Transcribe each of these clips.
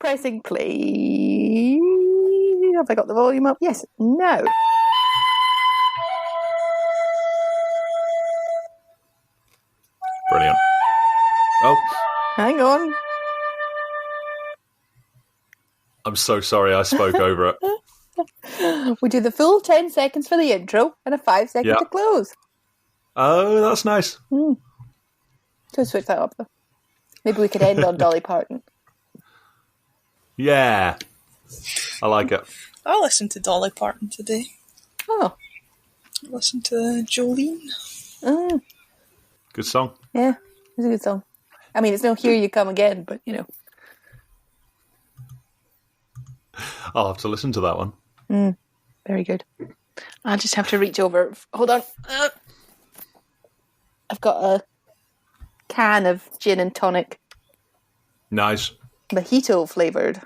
pressing play. Have I got the volume up? Yes. No. Brilliant. Oh. Hang on. I'm so sorry I spoke over it. We do the full 10 seconds for the intro and a 5 second to close. Oh, that's nice. So switch that up though. Maybe we could end on Dolly Parton. Yeah. I like it. I listened to Dolly Parton today. Oh. I listened to Jolene. Mm. Good song. Yeah, it's a good song. I mean, it's no Here You Come Again, but you know. I'll have to listen to that one. Very good. I'll just have to reach over. Hold on. I've got a can of gin and tonic. Nice. Mojito flavoured.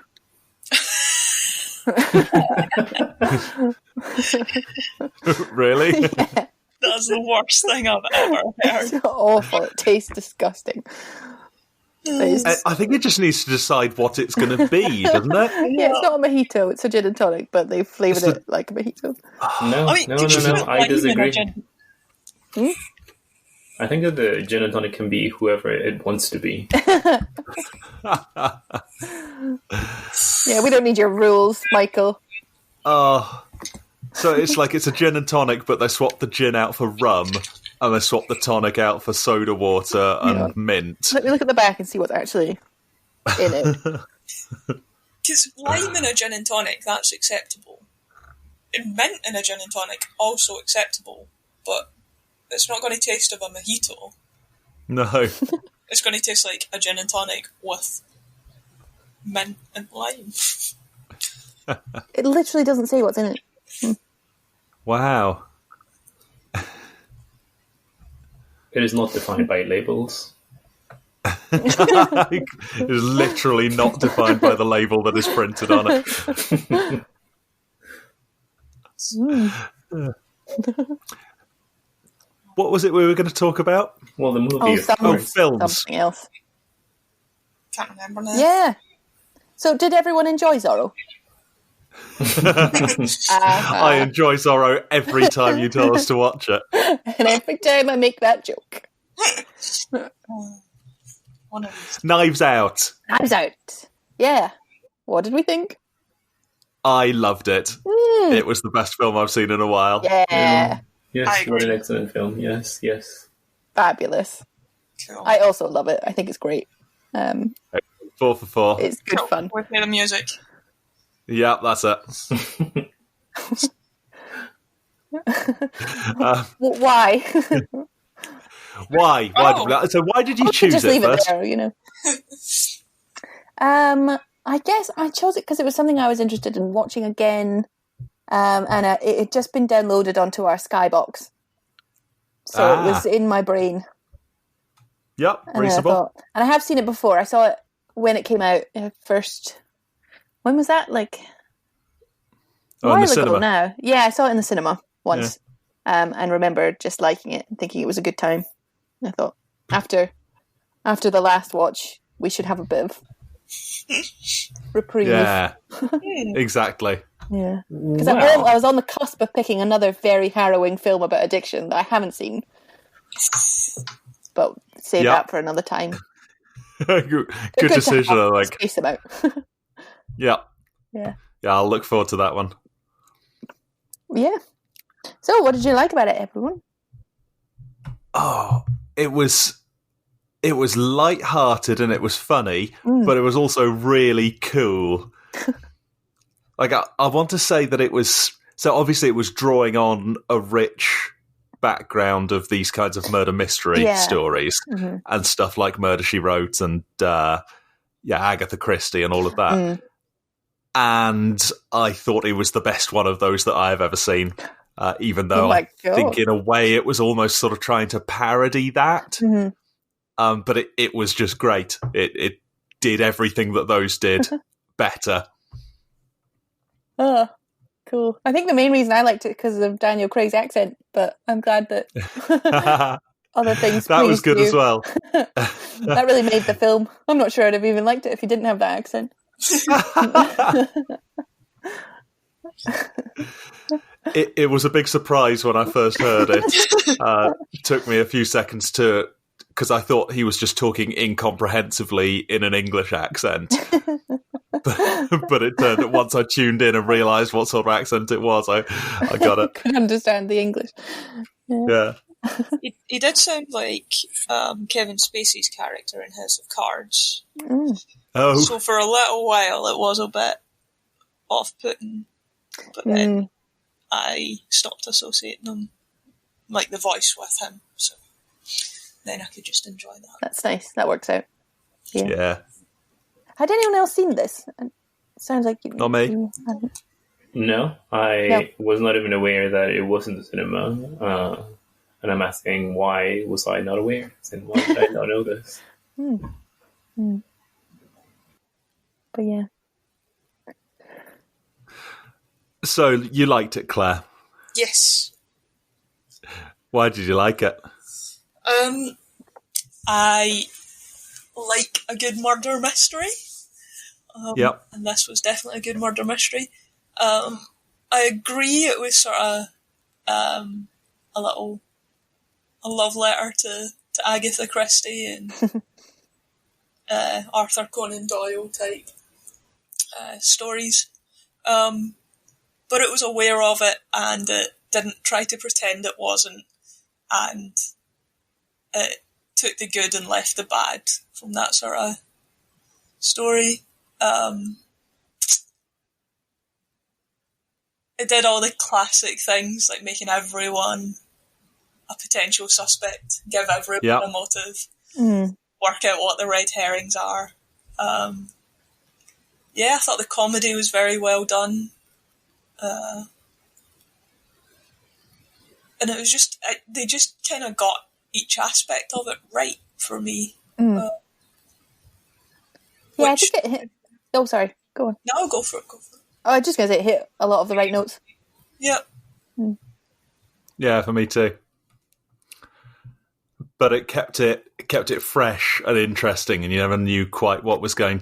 Really? Yeah. That's the worst thing I've ever heard. It's awful. It tastes disgusting. I think it just needs to decide what it's going to be, doesn't it? Yeah, it's not a mojito. It's a gin and tonic, but they've flavoured it like a mojito. No, I mean, no, did you no, put I lime in a disagree. gin? I think that the gin and tonic can be whoever it wants to be. Yeah, we don't need your rules, Michael. So it's like it's a gin and tonic, but they swap the gin out for rum, and they swap the tonic out for soda water and mint. Let me look at the back and see what's actually in it. Because lime in a gin and tonic, that's acceptable. And mint in a gin and tonic, also acceptable. But it's not going to taste of a mojito. No. It's going to taste like a gin and tonic with mint and lime. It literally doesn't say what's in it. Wow. It is not defined by labels. It is literally not defined by the label that is printed on it. What was it we were going to talk about? Well, the movie. films. Something else. Can't remember now. Yeah. So, did everyone enjoy Zorro? I enjoy Zorro every time you tell us to watch it. And every time I make that joke. One of these. Knives Out. Knives Out. Yeah. What did we think? I loved it. It was the best film I've seen in a while. Yeah. Yes, what an excellent film. Yes, yes. Fabulous. Cool. I also love it. I think it's great. 4 for 4. It's good fun. We play the music. Yeah, that's it. Why? Why? So why did you choose just it leave first? it there, you know. I guess I chose it because it was something I was interested in watching again, and it had just been downloaded onto our Skybox, so it was in my brain. Yep, And reasonable. I have seen it before. I saw it when it came out first. When was that? Like a in while the ago cinema. now. Yeah, I saw it in the cinema once, and remember just liking it and thinking it was a good time. I thought after the last watch, we should have a bit of reprieve. Yeah, exactly. Yeah, because Wow. I was on the cusp of picking another very harrowing film about addiction that I haven't seen, but save that for another time. Good They're good to decision, have I think. space about. Yeah. Yeah. Yeah, I'll look forward to that one. Yeah. So, what did you like about it, everyone? Oh, it was light-hearted and it was funny, but it was also really cool. Like, I want to say that it was... So, obviously, it was drawing on a rich background of these kinds of murder mystery stories and stuff like Murder, She Wrote and, Agatha Christie and all of that. And I thought it was the best one of those that I've ever seen, even though I think in a way it was almost sort of trying to parody that. But it was just great. It did everything that those did better. Oh, cool. I think the main reason I liked it because of Daniel Craig's accent, but I'm glad that other things That was pleased good you. as well. That really made the film. I'm not sure I'd have even liked it if he didn't have that accent. It was a big surprise when I first heard it. It took me a few seconds because I thought he was just talking incomprehensibly in an English accent. But it turned out once I tuned in and realised what sort of accent it was, I got it. Could understand the English. Yeah. He did sound like Kevin Spacey's character in House of Cards. Oh. So for a little while it was a bit off-putting, but then I stopped associating him, like the voice, with him. So then I could just enjoy that. That's nice. That works out. Yeah. Had anyone else seen this? It sounds like you. Not me. No, I was not even aware that it was in the cinema. And I'm asking, why was I not aware? And why did I not know this? But yeah. So you liked it, Claire? Yes. Why did you like it? I like a good murder mystery. Yep. And this was definitely a good murder mystery. I agree it was sort of a love letter to Agatha Christie and Arthur Conan Doyle type stories. But it was aware of it, and it didn't try to pretend it wasn't, and it took the good and left the bad from that sort of story. It did all the classic things, like making everyone a potential suspect, give everyone a motive, work out what the red herrings are. I thought the comedy was very well done. And it was just, they just kind of got each aspect of it right for me. I think it hit. Oh, sorry. Go on. No, go for it. Oh, I was just going to say it hit a lot of the right notes. Yeah. Yeah, for me too. But it kept it fresh and interesting, and you never knew quite where it was going.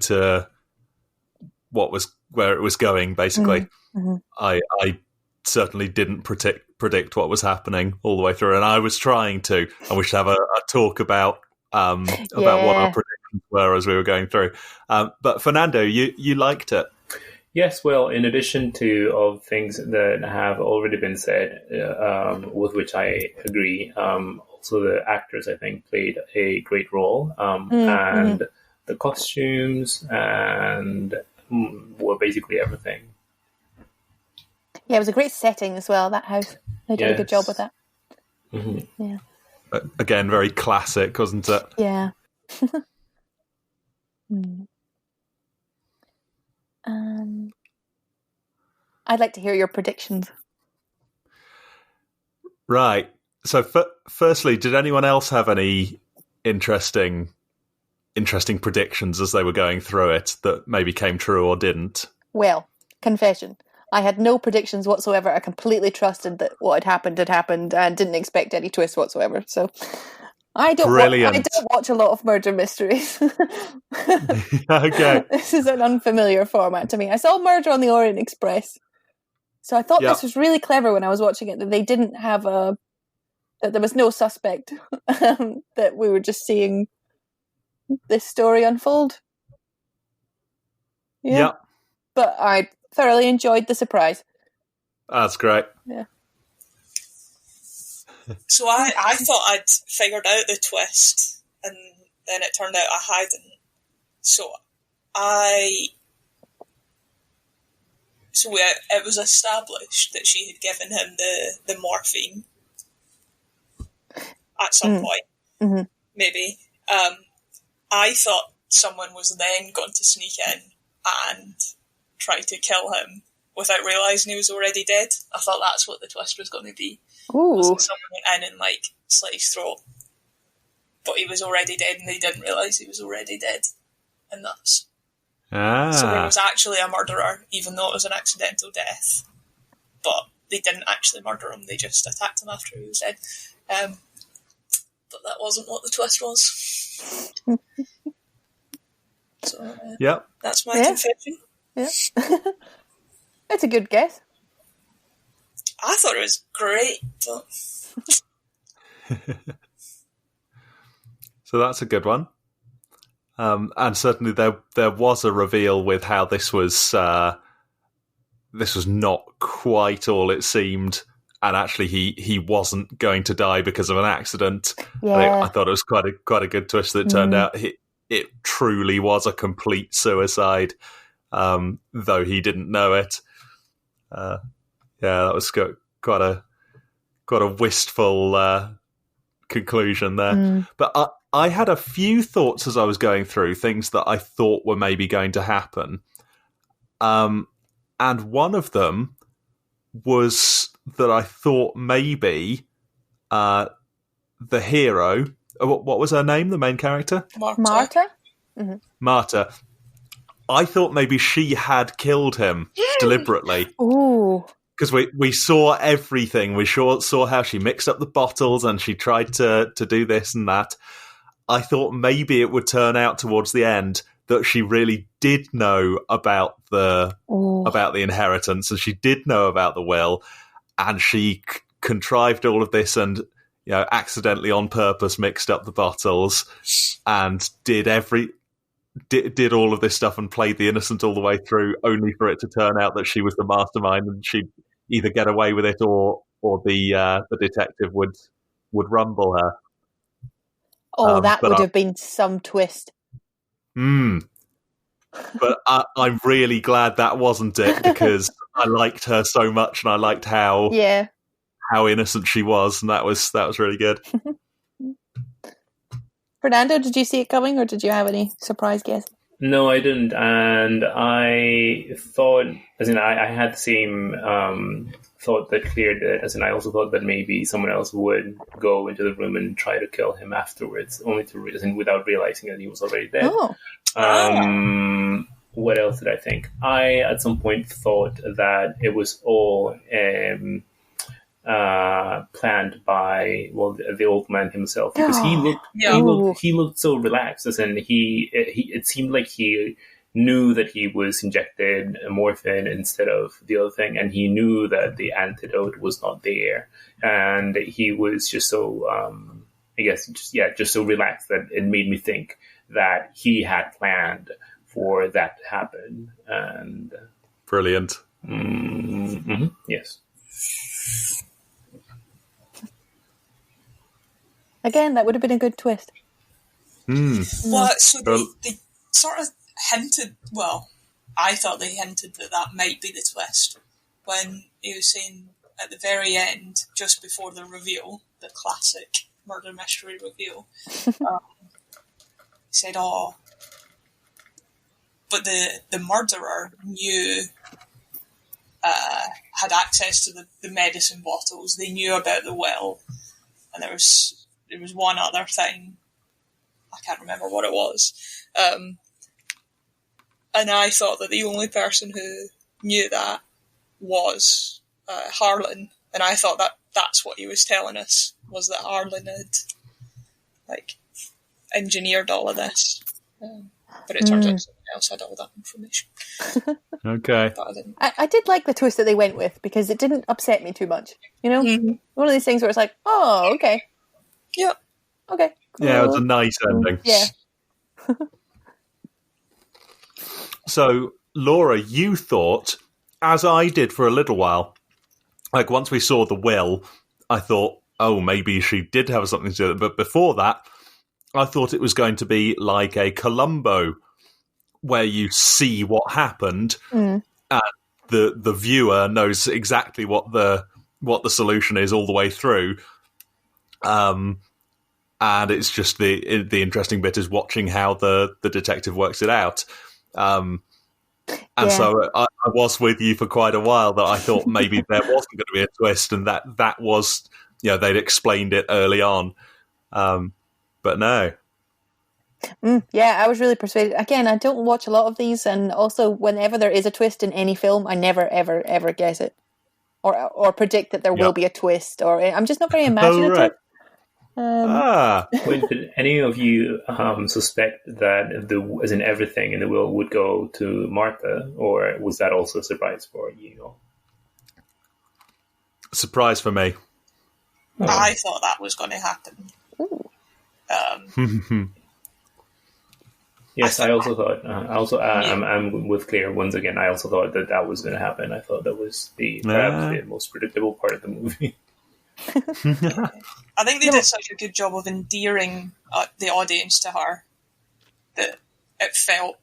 Basically, I certainly didn't predict what was happening all the way through, and I was trying to. And we should have a talk about what our predictions were as we were going through. But Fernando, you liked it. Yes, well, in addition to all things that have already been said, with which I agree, also the actors, I think, played a great role, and the costumes and were basically everything. Yeah, it was a great setting as well, that house. They did a good job with that. Mm-hmm. Yeah. Again, very classic, wasn't it? Yeah. I'd like to hear your predictions. Right. So, firstly, did anyone else have any interesting predictions as they were going through it that maybe came true or didn't? Well, confession. I had no predictions whatsoever. I completely trusted that what had happened and didn't expect any twist whatsoever. So I don't watch a lot of murder mysteries. Okay. This is an unfamiliar format to me. I saw Murder on the Orient Express. So I thought this was really clever when I was watching it, that they didn't have that there was no suspect, that we were just seeing this story unfold. Yeah. But I thoroughly enjoyed the surprise. That's great. Yeah. So I thought I'd figured out the twist, and then it turned out I hadn't. So it was established that she had given him the morphine at some point, maybe. I thought someone was then going to sneak in and try to kill him without realising he was already dead. I thought that's what the twist was going to be. Was that someone went in and slit his throat, but he was already dead and they didn't realise he was already dead. And that's... So there was actually a murderer, even though it was an accidental death. But they didn't actually murder him, they just attacked him after he was dead. But that wasn't what the twist was. So Yep. that's my confession. Yeah. It's a good guess. I thought it was great. But... So that's a good one. And certainly there was a reveal with how this was not quite all it seemed, and actually he wasn't going to die because of an accident. Yeah. I thought it was quite a good twist that it turned out it truly was a complete suicide, though he didn't know it. That was quite a wistful conclusion there. But I had a few thoughts as I was going through, things that I thought were maybe going to happen. And one of them was that I thought maybe the hero, what was her name, the main character? Marta? Mm-hmm. Marta. I thought maybe she had killed him deliberately. Ooh. Because we saw everything. We saw how she mixed up the bottles and she tried to do this and that. I thought maybe it would turn out towards the end that she really did know about the inheritance, and she did know about the will, and she contrived all of this and accidentally on purpose mixed up the bottles and did all of this stuff and played the innocent all the way through, only for it to turn out that she was the mastermind and she'd either get away with it or the detective would rumble her. Oh, that would have been some twist. But I'm really glad that wasn't it, because I liked her so much and I liked how innocent she was, and that was really good. Fernando, did you see it coming, or did you have any surprise guess? No, I didn't, and I thought, I had the same thought that cleared it, I also thought that maybe someone else would go into the room and try to kill him afterwards, only to without realizing that he was already dead. Oh. What else did I think? I, at some point, thought that it was all planned by the old man himself, because he looked so relaxed, it seemed like he knew that he was injected morphine instead of the other thing, and he knew that the antidote was not there, and he was just so just so relaxed that it made me think that he had planned for that to happen. And brilliant. Yes. Again, that would have been a good twist. Well, so they sort of hinted, I thought they hinted that might be the twist, when he was saying at the very end, just before the reveal, the classic murder mystery reveal, he said, but the murderer knew, had access to the medicine bottles, they knew about the will, and there was one other thing, I can't remember what it was, and I thought that the only person who knew that was Harlan, and I thought that that's what he was telling us, was that Harlan had engineered all of this, but it turns out someone else had all that information. Okay. I did like the twist that they went with, because it didn't upset me too much. One of these things where it's like, oh, okay. Yeah. Okay. Cool. Yeah, it was a nice ending. Yeah. So, Laura, you thought, as I did for a little while, once we saw the will, I thought, oh, maybe she did have something to do with it. But before that, I thought it was going to be like a Columbo, where you see what happened, and the viewer knows exactly what the solution is all the way through. And it's just the interesting bit is watching how the detective works it out. So I was with you for quite a while, that I thought maybe there wasn't going to be a twist, and that was, they'd explained it early on. But no. Yeah, I was really persuaded. Again, I don't watch a lot of these, and also whenever there is a twist in any film, I never, ever, ever guess it. Or predict that there will be a twist, or I'm just not very imaginative. Oh, right. Wait, did any of you suspect that as in everything in the will would go to Martha, or was that also a surprise for you? Surprise for me. I thought that was going to happen. Yes, I also thought. I'm with Claire once again. I also thought that was going to happen. I thought that was perhaps the most predictable part of the movie. I think they did such a good job of endearing the audience to her that it felt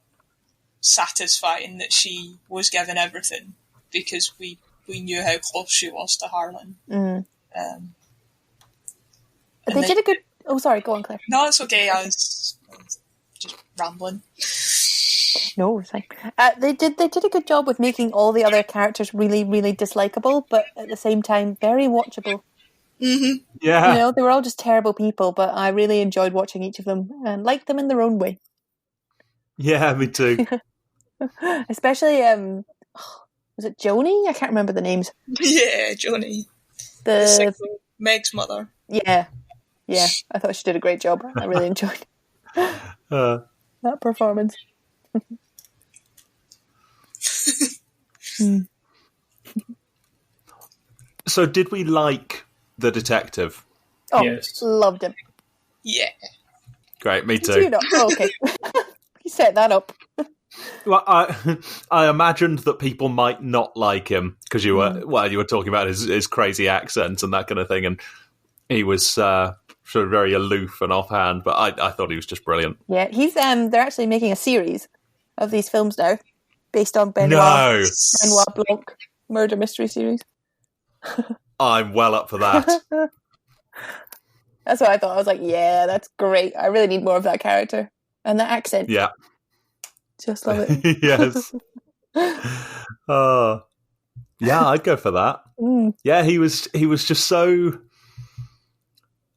satisfying that she was given everything, because we knew how close she was to Harlan. They did a good... Oh, sorry, go on, Claire. No, it's okay. I was just rambling. No, it's fine. They did a good job with making all the other characters really, really dislikable, but at the same time very watchable. Mm-hmm. Yeah. They were all just terrible people, but I really enjoyed watching each of them and liked them in their own way. Yeah, me too. Especially, was it Joni? I can't remember the names. Yeah, Joni. The Meg's mother. Yeah. I thought she did a great job. I really enjoyed that performance. So, did we like the detective? Oh, yes. Loved him. Yeah. Great, me Did too. you not? Oh, okay. You set that up. Well, I imagined that people might not like him because you were talking about his crazy accent and that kind of thing, and he was sort of very aloof and offhand. But I thought he was just brilliant. Yeah, he's they're actually making a series of these films now, based on Benoit Blanc murder mystery series. I'm well up for that. That's what I thought. I was like, yeah, that's great. I really need more of that character and that accent. Yeah. Just love it. Yes. Yeah, I'd go for that. Yeah, he was just so...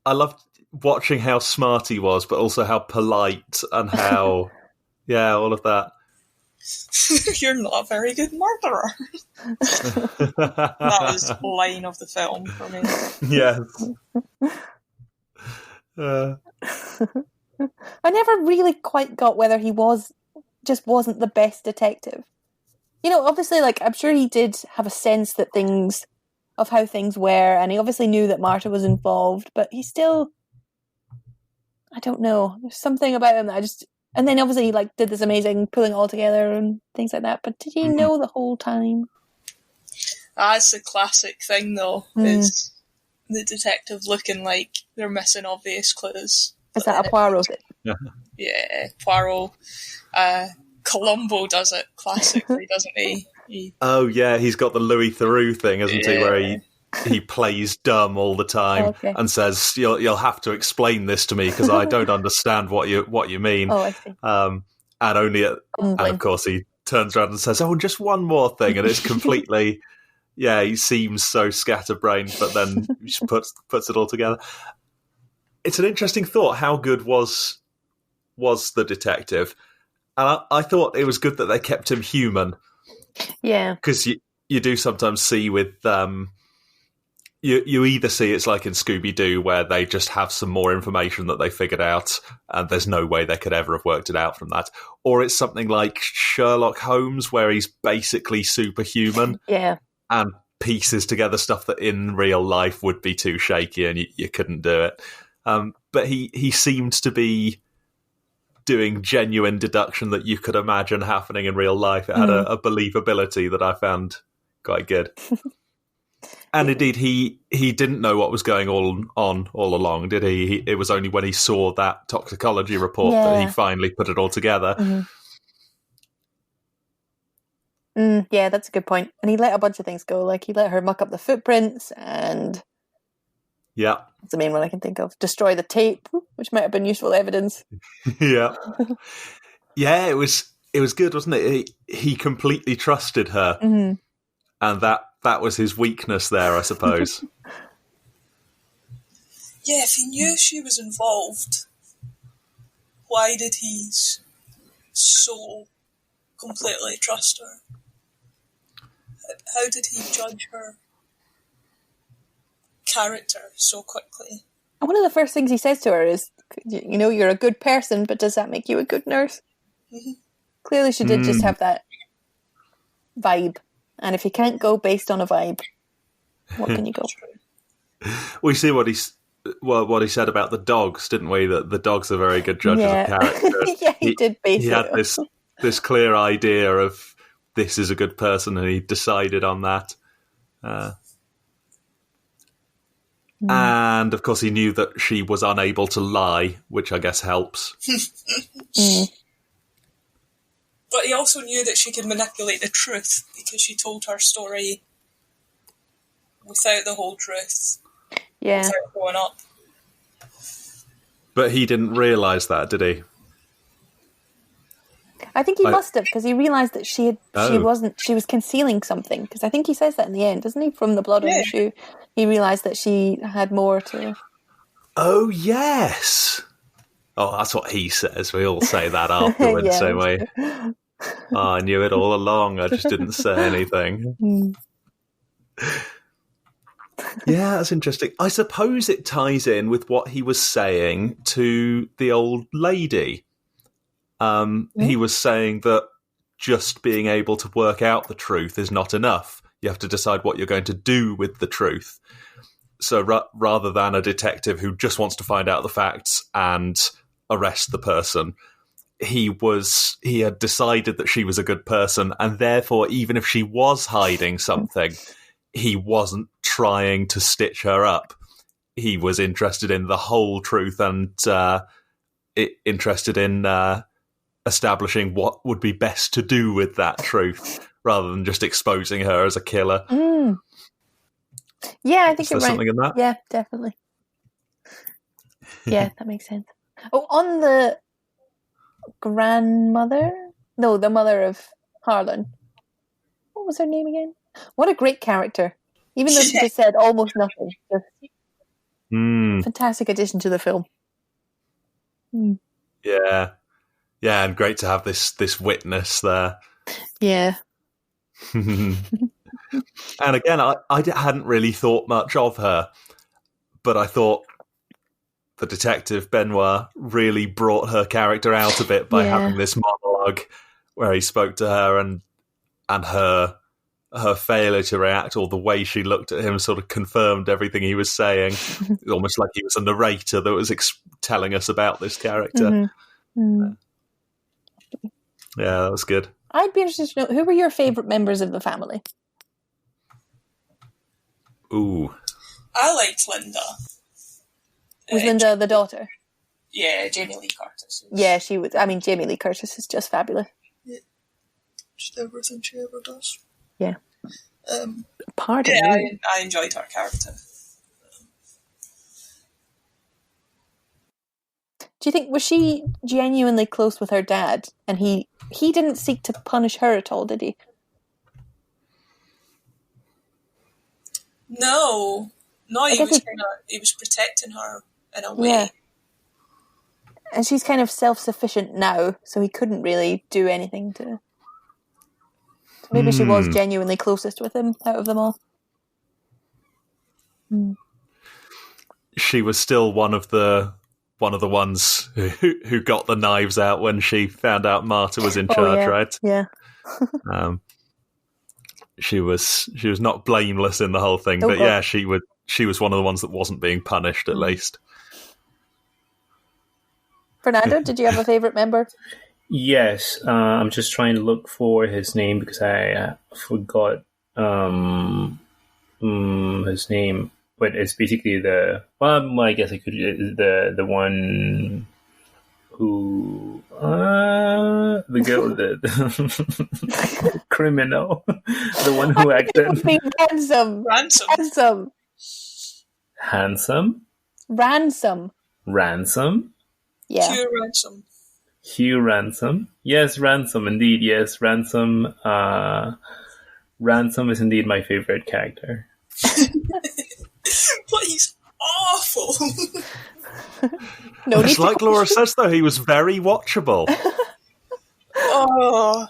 I loved watching how smart he was, but also how polite and how... yeah, all of that. You're not a very good murderer. That was the line of the film for me. Yes. I never really quite got whether he wasn't the best detective. Obviously, I'm sure he did have a sense that of how things were, and he obviously knew that Marta was involved, but he still, I don't know, there's something about him that I just... And then obviously he did this amazing pulling it all together and things like that. But did he know the whole time? That's the classic thing, though, is the detective looking like they're missing obvious clues. Is that a Poirot thing? Yeah, Poirot. Columbo does it classically, doesn't he? Oh yeah, he's got the Louis Theroux thing, hasn't he? Where he plays dumb all the time and says, "You'll have to explain this to me because I don't understand what you mean." Oh, I see. And of course he turns around and says, "Oh, just one more thing," and it's completely, he seems so scatterbrained, but then he puts it all together. It's an interesting thought. How good was the detective? And I thought it was good that they kept him human. Yeah, because you do sometimes see with you either see it's like in Scooby-Doo where they just have some more information that they figured out and there's no way they could ever have worked it out from that, or it's something like Sherlock Holmes where he's basically superhuman and pieces together stuff that in real life would be too shaky and you couldn't do it. But he seemed to be doing genuine deduction that you could imagine happening in real life. It had a believability that I found quite good. And indeed, he didn't know what was going on all along, did he? It was only when he saw that toxicology report that he finally put it all together. Yeah, that's a good point. And he let a bunch of things go. He let her muck up the footprints and... Yeah. That's the main one I can think of. Destroy the tape, which might have been useful evidence. Yeah. Yeah, it was good, wasn't it? He completely trusted her. And that was his weakness there, I suppose. Yeah, if he knew she was involved, why did he so completely trust her? How did he judge her character so quickly? And one of the first things he says to her is, you're a good person, but does that make you a good nurse? Mm-hmm. Clearly she did just have that vibe. And if you can't go based on a vibe, what can you go? We see what he said about the dogs, didn't we? That the dogs are very good judges of character. Yeah, he did base He had this clear idea of this is a good person, and he decided on that. And, of course, he knew that she was unable to lie, which I guess helps. But he also knew that she could manipulate the truth because she told her story without the whole truth. Yeah. Without growing up. But he didn't realise that, did he? I think he must have, because he realised that she was concealing something. Because I think he says that in the end, doesn't he? From the blood on the shoe, he realised that she had more to. Oh yes. Oh, that's what he says. We all say that afterwards, don't we? Oh, I knew it all along. I just didn't say anything. Yeah, that's interesting. I suppose it ties in with what he was saying to the old lady. He was saying that just being able to work out the truth is not enough. You have to decide what you're going to do with the truth. So rather than a detective who just wants to find out the facts and arrest the person, he had decided that she was a good person, and therefore, even if she was hiding something, he wasn't trying to stitch her up. He was interested in the whole truth and interested in establishing what would be best to do with that truth, rather than just exposing her as a killer. Yeah, I think you're right. Something in that? Yeah, definitely. Yeah, that makes sense. Oh, on the grandmother? No, the mother of Harlan. What was her name again? What a great character. Even though she just said almost nothing. Fantastic addition to the film. Yeah. Yeah, and great to have this witness there. Yeah. And again, I hadn't really thought much of her, but I thought the detective, Benoit, really brought her character out a bit by having this monologue where he spoke to her, and her failure to react, or the way she looked at him, sort of confirmed everything he was saying. Almost like he was a narrator that was telling us about this character. Yeah, that was good. I'd be interested to know, who were your favourite members of the family? Ooh. I liked Linda. Was Linda the daughter? Yeah, Jamie Lee Curtis. Yeah, she was. I mean, Jamie Lee Curtis is just fabulous. Yeah. Just everything she ever does. Yeah. Pardon me. I enjoyed her character. Do you think, was she genuinely close with her dad? And he didn't seek to punish her at all, did he? No, he was protecting her in a way. Yeah. And she's kind of self-sufficient now, so he couldn't really do anything to... Maybe she was genuinely closest with him out of them all. She was still one of the ones who got the knives out when she found out Marta was in charge, right? Yeah. She was not blameless in the whole thing, but yeah, she was one of the ones that wasn't being punished, at least. Fernando, did you have a favourite member? Yes, I'm just trying to look for his name because I forgot his name. But it's basically I guess I could the one who the girl, the criminal, the one who acted Ransom. Yeah. Hugh Ransom. Yes, Ransom, indeed. Yes, Ransom. Ransom is indeed my favorite character. But he's awful. No, it's like Laura says, though, he was very watchable. Oh.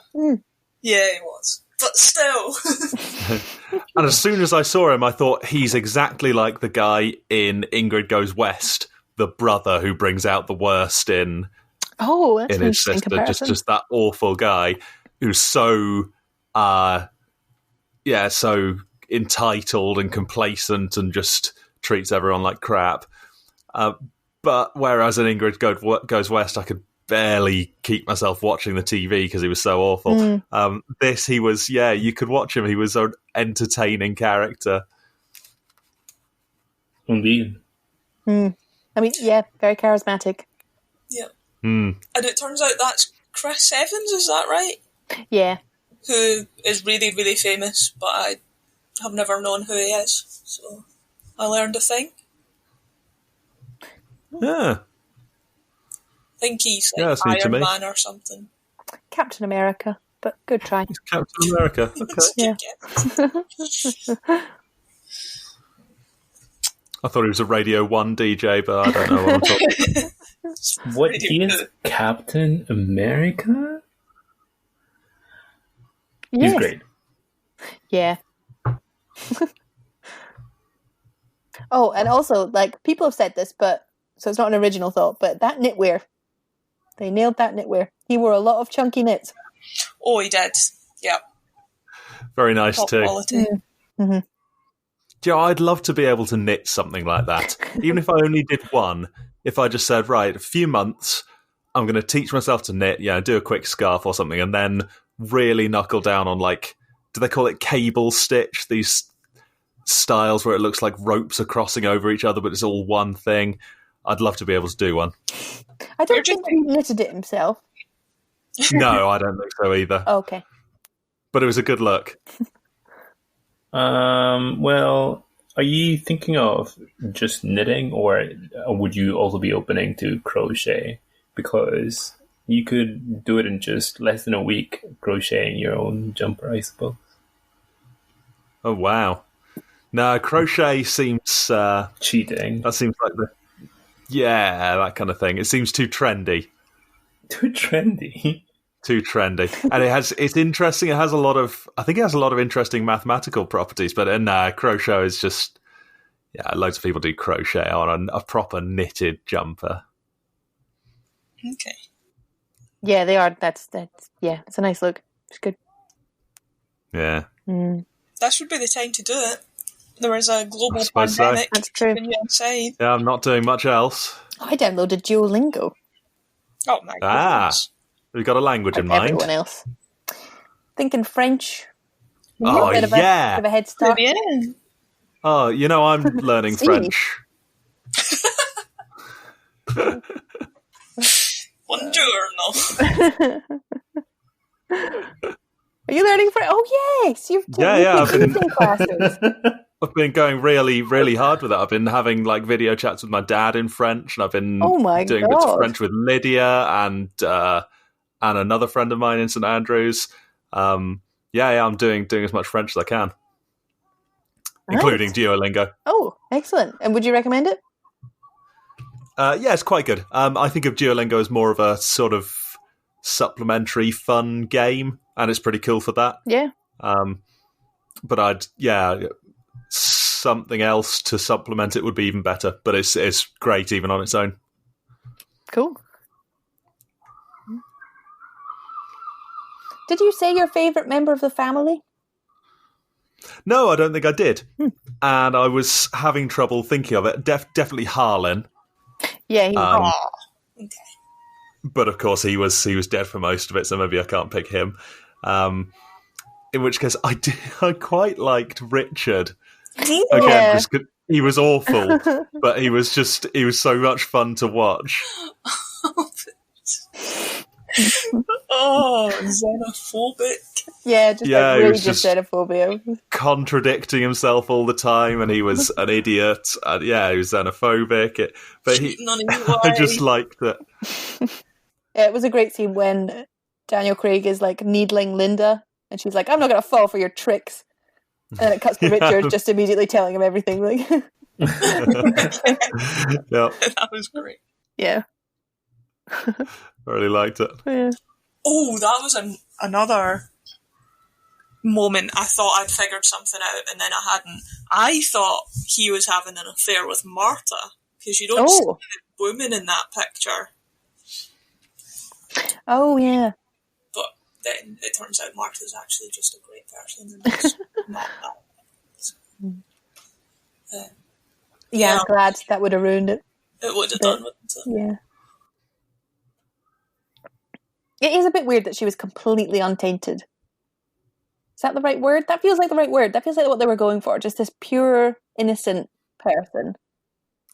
Yeah, he was. but still. And as soon as I saw him, I thought he's exactly like the guy in Ingrid Goes West, the brother who brings out the worst in that's in an his interesting sister. comparison. Just that awful guy who's so, so entitled and complacent and just treats everyone like crap. But whereas in Ingrid Goes West, I could barely keep myself watching the TV because he was so awful. This, he was, you could watch him. He was an entertaining character. Indeed. I mean, very charismatic. Yeah. And it turns out that's Chris Evans, is that right? Yeah. Who is really, really famous, but I have never known who he is. So I learned a thing. Yeah. I think he's like Iron Man or something. Captain America, but good try. He's Captain America. Okay. Yeah. I thought he was a Radio 1 DJ, but I don't know what I'm talking about. What, he is Captain America? Yes. He's great. Yeah. Oh, and also, like, people have said this, but so it's not an original thought, but that knitwear, they nailed that knitwear. He wore a lot of chunky knits. Oh, he did. Yeah. Very nice Top too. quality. Mm-hmm. Do you know, I'd love to be able to knit something like that. Even if I only did one, if I just said, right, a few months, I'm going to teach myself to knit, do a quick scarf or something, and then really knuckle down on, like, do they call it cable stitch? These styles where it looks like ropes are crossing over each other, but it's all one thing. I'd love to be able to do one. I don't think he knitted it himself. No, I don't think so either. Okay. But it was a good look. Well, are you thinking of just knitting, or would you also be opening to crochet? Because you could do it in just less than a week, crocheting your own jumper, I suppose. Oh, wow. No, crochet seems... cheating. That seems like that kind of thing. It seems too trendy. Too trendy? Too trendy. And it's interesting. It has a lot of interesting mathematical properties, but crochet is just, loads of people do crochet on a proper knitted jumper. Okay. Yeah, they are. That's it's a nice look. It's good. Yeah. That should be the time to do it. There is a global suppose so. pandemic. That's true. Keeping you inside. Yeah, I'm not doing much else. I downloaded Duolingo. Oh my goodness. We've got a language in Like mind. everyone else. Thinking French. Oh, bit of a head start. Yeah. Oh, I'm learning French. Buongiorno. Are you learning French? Oh, yes. You've taken classes. I've been going really, really hard with it. I've been having like video chats with my dad in French, and I've been doing bits of French with Lydia and another friend of mine in St Andrews. I'm doing as much French as I can, including Duolingo. Oh, excellent! And would you recommend it? Yeah, it's quite good. I think of Duolingo as more of a sort of supplementary fun game, and it's pretty cool for that. Yeah. But something else to supplement it would be even better. But it's great even on its own. Cool. Did you say your favourite member of the family? No, I don't think I did. And I was having trouble thinking of it. Definitely Harlan. Yeah, he was. Okay. But of course, he was dead for most of it, so maybe I can't pick him. In which case, I quite liked Richard. Again, just 'cause he was awful, but he was so much fun to watch. Oh, xenophobic. Yeah, just xenophobia. Contradicting himself all the time, and he was an idiot. And he was xenophobic. I just liked it. Yeah, it was a great scene when Daniel Craig is like needling Linda, and she's like, "I'm not going to fall for your tricks." And then it cuts to Richard just immediately telling him everything. Like, yeah, That was great. Yeah. I really liked it. Yeah. Oh, that was another moment I thought I'd figured something out, and then I hadn't. I thought he was having an affair with Marta, because you don't see the woman in that picture. Oh, yeah. But then it turns out Marta's actually just a great person, and it's not that. I'm glad that would have ruined it. It would have done, wouldn't it? Yeah. It is a bit weird that she was completely untainted. Is that the right word? That feels like the right word. That feels like what they were going for. Just this pure, innocent person.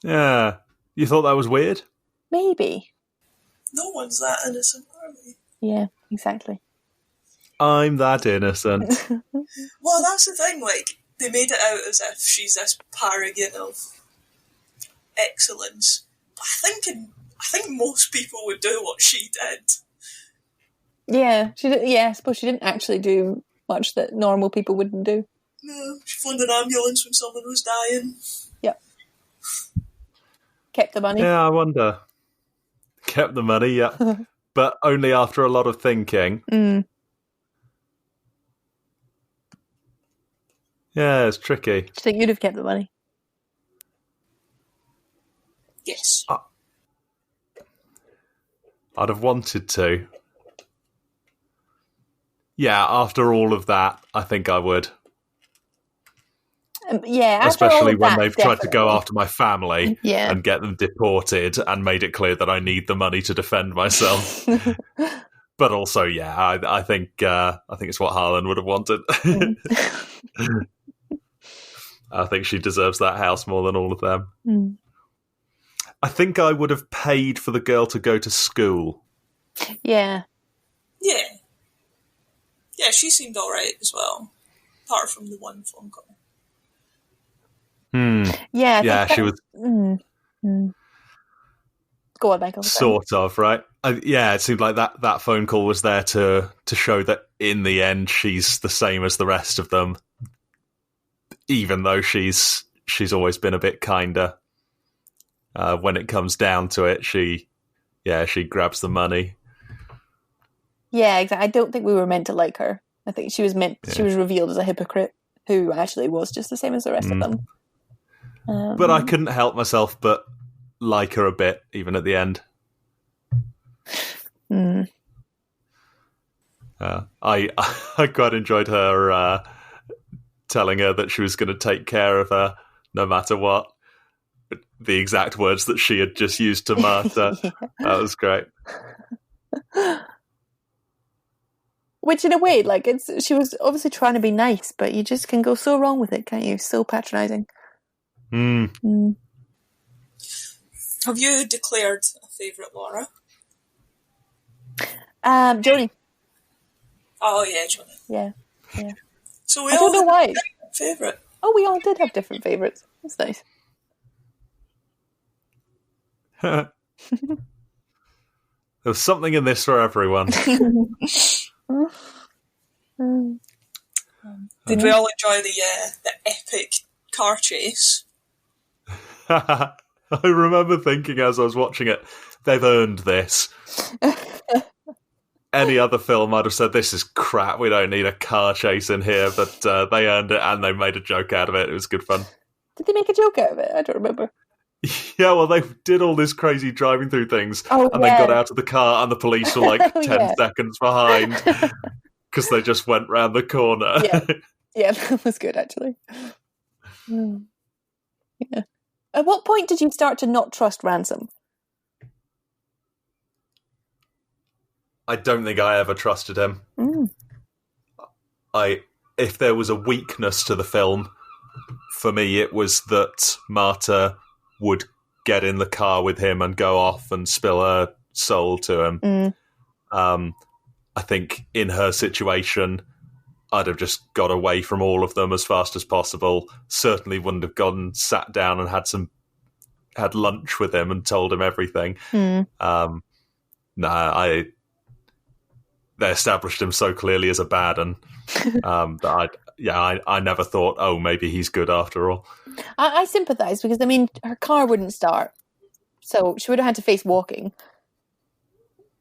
Yeah. You thought that was weird? Maybe. No one's that innocent, are they? Yeah, exactly. I'm that innocent. Well, that's the thing, like, they made it out as if she's this paragon of excellence. I think most people would do what she did. Yeah, I suppose she didn't actually do much that normal people wouldn't do. No, she phoned an ambulance when someone was dying. Yep. Kept the money. Yeah, I wonder. Kept the money, yeah. But only after a lot of thinking. Mm. Yeah, it's tricky. Do you think you'd have kept the money? Yes. I'd have wanted to. Yeah, after all of that, I think I would. Yeah, especially when that, they've tried to go after my family Yeah. and get them deported and made it clear that I need the money to defend myself. But also, yeah, I think it's what Harlan would have wanted. I think she deserves that house more than all of them. Mm. I think I would have paid for the girl to go to school. Yeah. Yeah. Yeah, she seemed alright as well. Apart from the one phone call. Yeah. Yeah, she was... Go on, Michael. Sort of, right? Yeah, it seemed like that phone call was there to show that in the end she's the same as the rest of them, even though she's always been a bit kinder. When it comes down to it, she grabs the money. Yeah, exactly. I don't think we were meant to like her. I think she was revealed as a hypocrite who actually was just the same as the rest of them. But I couldn't help myself but like her a bit, even at the end. I quite enjoyed her telling her that she was going to take care of her no matter what. The exact words that she had just used to Marta. Yeah. That was great. Which, in a way, like she was obviously trying to be nice, but you just can go so wrong with it, can't you? So patronising. Have you declared a favourite Laura? Joni. Oh yeah, Joni. Yeah. So I don't know why. Favourite. Oh, we all did have different favourites. That's nice. There's something in this for everyone. Did we all enjoy the epic car chase? I remember thinking as I was watching it, they've earned this. Any other film, I'd have said, this is crap, we don't need a car chase in here, but they earned it and they made a joke out of it. It was good fun. Did they make a joke out of it? I don't remember. Yeah, well, they did all this crazy driving through things then got out of the car and the police were like 10 seconds behind because they just went round the corner. Yeah, that was good, actually. Yeah. At what point did you start to not trust Ransom? I don't think I ever trusted him. If there was a weakness to the film, for me, it was that Marta would get in the car with him and go off and spill her soul to him. I think in her situation, I'd have just got away from all of them as fast as possible. Certainly wouldn't have gone, sat down and had lunch with him and told him everything. They established him so clearly as a bad one that I never thought, oh, maybe he's good after all. I sympathise because, I mean, her car wouldn't start. So she would have had to face walking.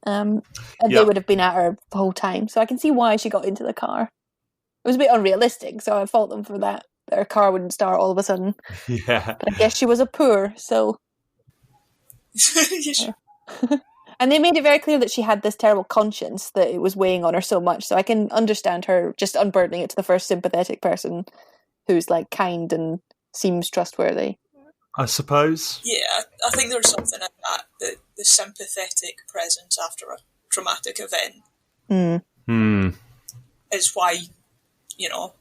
And they would have been at her the whole time. So I can see why she got into the car. was a bit unrealistic, so I fault them for that. Her car wouldn't start all of a sudden. Yeah. But I guess she was a poor, so... Yes. And they made it very clear that she had this terrible conscience that it was weighing on her so much, so I can understand her just unburdening it to the first sympathetic person who's like kind and seems trustworthy. I suppose. Yeah, I think there's something in that, the sympathetic presence after a traumatic event is why, you know,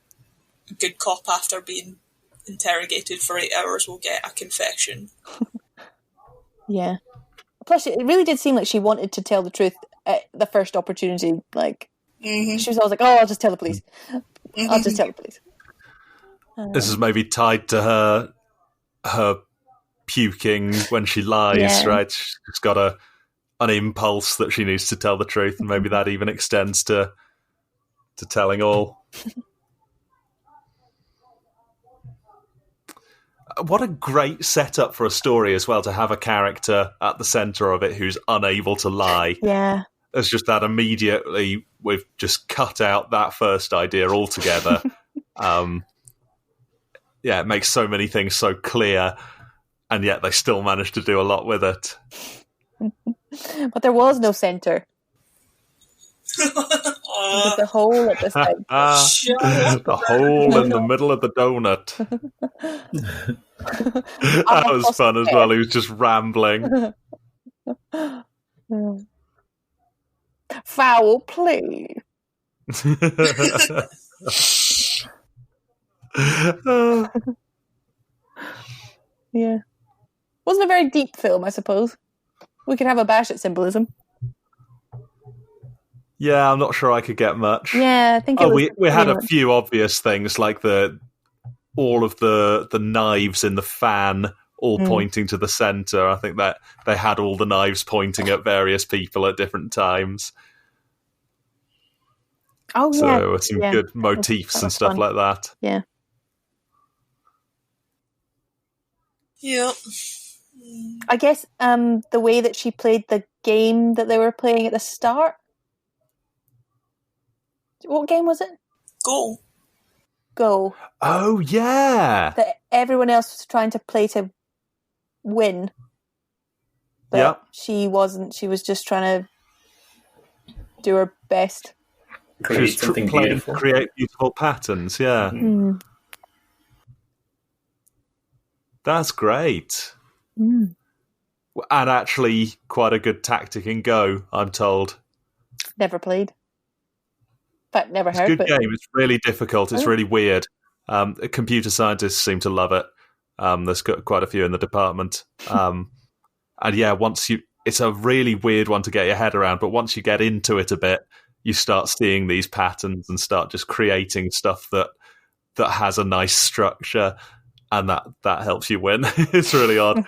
a good cop after being interrogated for 8 hours will get a confession. Yeah. Plus, it really did seem like she wanted to tell the truth at the first opportunity. Like, she was always like, "Oh, I'll just tell the police. I'll just tell the police." This is maybe tied to her puking when she lies, right? She's got an impulse that she needs to tell the truth, and maybe that even extends to telling all. What a great setup for a story as well, to have a character at the centre of it who's unable to lie. Yeah. It's just that immediately we've just cut out that first idea altogether. It makes so many things so clear, and yet they still manage to do a lot with it. But there was no centre. Just a hole at the side. The hole in the middle of the donut. That was fun as well. He was just rambling. Foul play. Yeah. Wasn't a very deep film, I suppose. We could have a bash at symbolism. Yeah, I'm not sure I could get much. Yeah, I think it was... we had a few obvious things, like all of the knives in the fan all pointing to the centre. I think that they had all the knives pointing at various people at different times. Oh, so yeah. there were some good motifs and stuff like that. Yeah. Yep. I guess the way that she played the game that they were playing at the start. What game was it? Go. Oh, yeah. That everyone else was trying to play to win. But she wasn't. She was just trying to do her best. Create something beautiful. Create beautiful patterns, yeah. Mm. That's great. Mm. And actually quite a good tactic in Go, I'm told. Never played. But never heard. It's a good game. It's really difficult. It's really weird. Computer scientists seem to love it. There's quite a few in the department. And yeah, it's a really weird one to get your head around, but once you get into it a bit, you start seeing these patterns and start just creating stuff that has a nice structure, and that helps you win. It's really odd.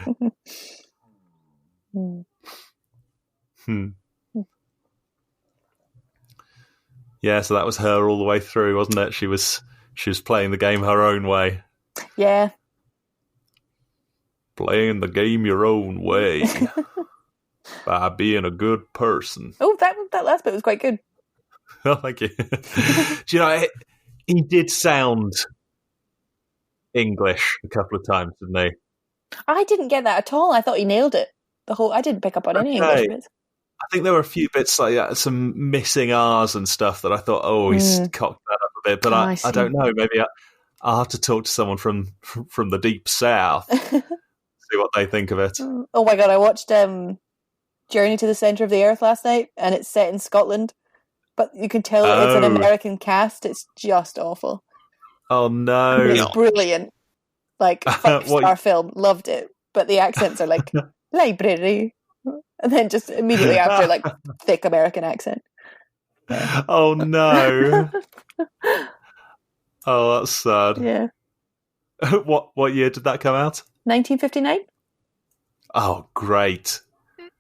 Yeah, so that was her all the way through, wasn't it? She was playing the game her own way. Yeah. Playing the game your own way by being a good person. Oh, that last bit was quite good. Oh, thank you. Do you know, he did sound English a couple of times, didn't he? I didn't get that at all. I thought he nailed it. I didn't pick up on any English bits. I think there were a few bits like that, some missing R's and stuff that I thought, he's cocked that up a bit. But I don't know. Maybe I'll have to talk to someone from the deep south, see what they think of it. Oh my God, I watched Journey to the Centre of the Earth last night, and it's set in Scotland. But you can tell it's an American cast. It's just awful. Oh, no. It's brilliant. Like, 5-star film. Loved it. But the accents are like, library. And then just immediately after, like, thick American accent. Yeah. Oh, no. Oh, that's sad. Yeah. What year did that come out? 1959. Oh, great.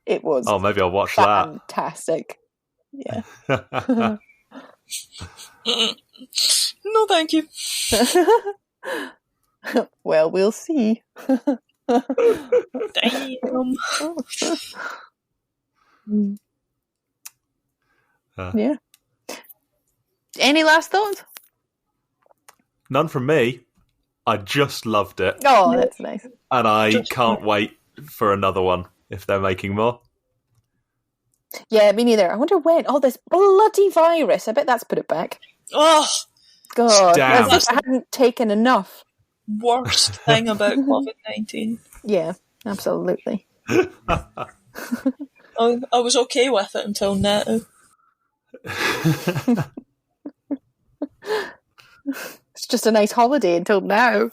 It was. Oh, maybe I'll watch that. Fantastic. Yeah. No, thank you. Well, we'll see. Damn. Yeah. Any last thoughts? None from me. I just loved it. Oh, that's nice. And I can't wait for another one if they're making more. Yeah, me neither. I wonder when. Oh, this bloody virus. I bet that's put it back. Oh, God. Damn. As if I hadn't taken enough. worst thing about COVID-19. Yeah, absolutely. I was okay with it until now. It's just a nice holiday until now.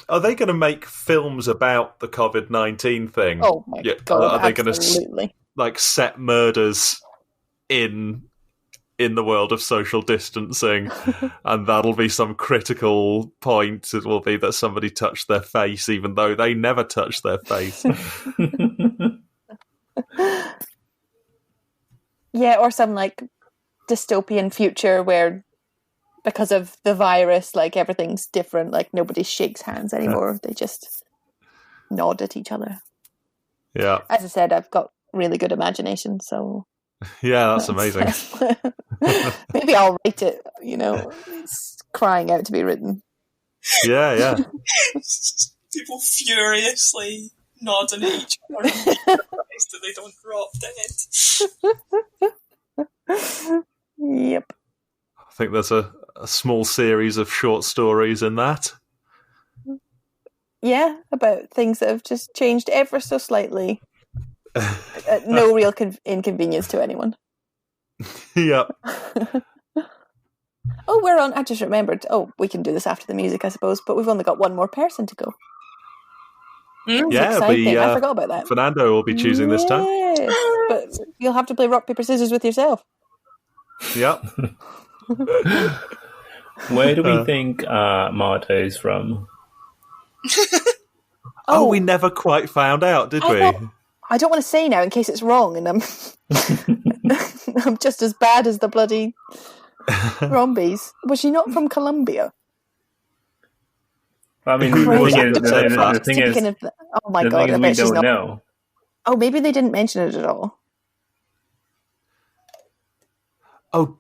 Are they going to make films about the COVID-19 thing? Oh my God, Are they going absolutely. to like set murders in the world of social distancing, and that'll be some critical point? It will be that somebody touched their face, even though they never touched their face. Yeah, or some like dystopian future where, because of the virus, like everything's different. Like nobody shakes hands anymore. They just nod at each other. Yeah. As I said, I've got really good imagination, so Yeah, that's amazing. Maybe I'll write it. It's crying out to be written. Yeah. People furiously nodding at each other that they don't drop dead. Yep. I think there's a small series of short stories in that. Yeah, about things that have just changed ever so slightly. At no real inconvenience to anyone. Yep. Oh, we're on. I just remembered. Oh, we can do this after the music, I suppose, but we've only got one more person to go. Yeah, exciting. I forgot about that. Fernando will be choosing this time. But you'll have to play rock, paper, scissors with yourself. Yep. Where do we think Marta is from? Oh, we never quite found out, did we? I don't want to say now in case it's wrong, and I'm I'm just as bad as the bloody Rombies. Was she not from Colombia? I mean, Crazy. the thing is, oh my God, I we bet she's don't not. know. Oh, maybe they didn't mention it at all. Oh,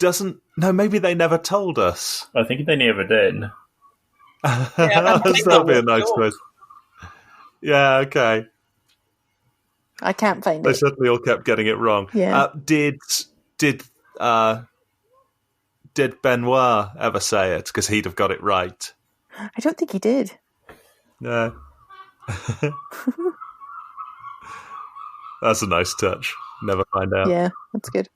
no, maybe they never told us. I think they never did. That'd be a nice twist. Yeah, okay. I can't find They it. certainly all kept getting it wrong. Yeah. Did Benoit ever say it? Because he'd have got it right. I don't think he did. No. That's a nice touch. Never find out. Yeah, that's good.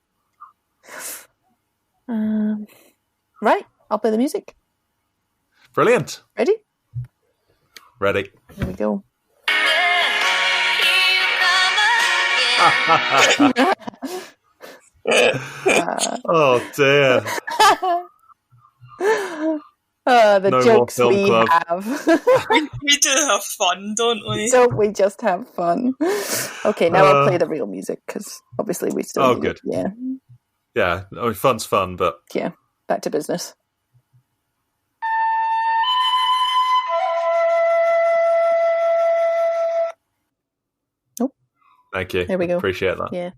Right, I'll play the music. Brilliant. Ready? Ready. Here we go. Oh dear. The No jokes more film we club. have. We do have fun, don't we? Don't we just have fun? Okay, now I'll play the real music because obviously we still. Oh, need good. It. Yeah. Yeah, I mean, fun's fun, but Yeah. Back to business. thank you. There we go. Appreciate that. Yeah.